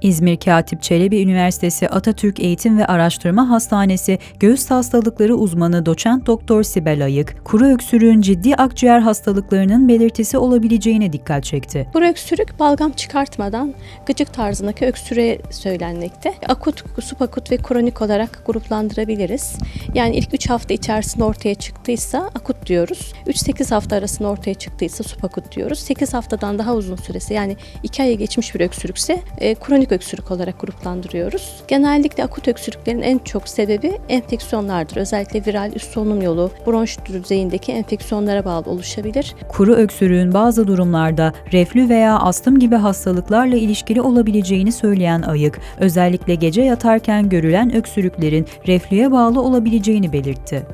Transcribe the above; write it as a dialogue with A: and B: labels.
A: İzmir Katip Çelebi Üniversitesi Atatürk Eğitim ve Araştırma Hastanesi Göğüs Hastalıkları uzmanı doçent doktor Sibel Ayık, kuru öksürüğün ciddi akciğer hastalıklarının belirtisi olabileceğine dikkat çekti.
B: Kuru öksürük balgam çıkartmadan gıcık tarzındaki öksürüğe söylenmekte. Akut, subakut ve kronik olarak gruplandırabiliriz. Yani ilk 3 hafta içerisinde ortaya çıktıysa akut diyoruz. 3-8 hafta arasında ortaya çıktıysa subakut diyoruz. 8 haftadan daha uzun süresi yani 2 aya geçmiş bir öksürükse kronik öksürük olarak gruplandırıyoruz. Genellikle akut öksürüklerin en çok sebebi enfeksiyonlardır. Özellikle viral üst solunum yolu, bronş düzeyindeki enfeksiyonlara bağlı oluşabilir.
A: Kuru öksürüğün bazı durumlarda reflü veya astım gibi hastalıklarla ilişkili olabileceğini söyleyen Ayık, özellikle gece yatarken görülen öksürüklerin reflüye bağlı olabileceğini belirtti.